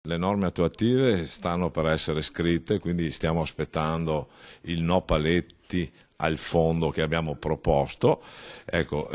Le norme attuative stanno per essere scritte, quindi stiamo aspettando il no paletti al fondo che abbiamo proposto. Ecco,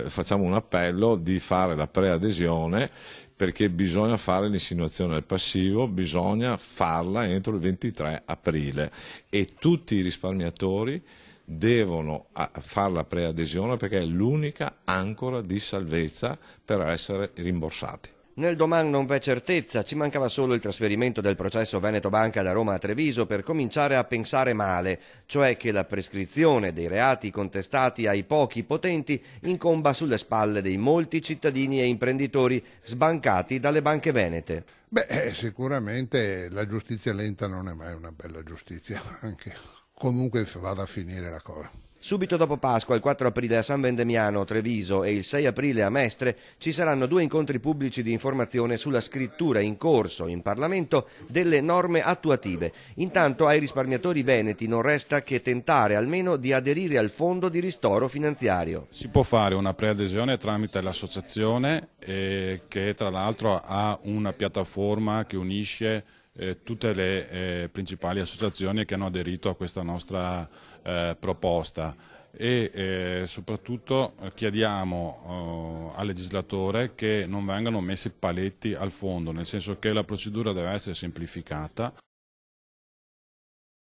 facciamo un appello di fare la preadesione perché bisogna fare l'insinuazione del passivo, bisogna farla entro il 23 aprile e tutti i risparmiatori devono fare la preadesione perché è l'unica ancora di salvezza per essere rimborsati. Nel domani non v'è certezza, ci mancava solo il trasferimento del processo Veneto Banca da Roma a Treviso per cominciare a pensare male, cioè che la prescrizione dei reati contestati ai pochi potenti incomba sulle spalle dei molti cittadini e imprenditori sbancati dalle banche venete. Sicuramente la giustizia lenta non è mai una bella giustizia, anche comunque vada a finire la cosa. Subito dopo Pasqua, il 4 aprile a San Vendemiano, Treviso e il 6 aprile a Mestre ci saranno 2 incontri pubblici di informazione sulla scrittura in corso in Parlamento delle norme attuative. Intanto ai risparmiatori veneti non resta che tentare almeno di aderire al fondo di ristoro finanziario. Si può fare una preadesione tramite l'associazione che tra l'altro ha una piattaforma che unisce tutte le principali associazioni che hanno aderito a questa nostra proposta e soprattutto chiediamo al legislatore che non vengano messi paletti al fondo, nel senso che la procedura deve essere semplificata.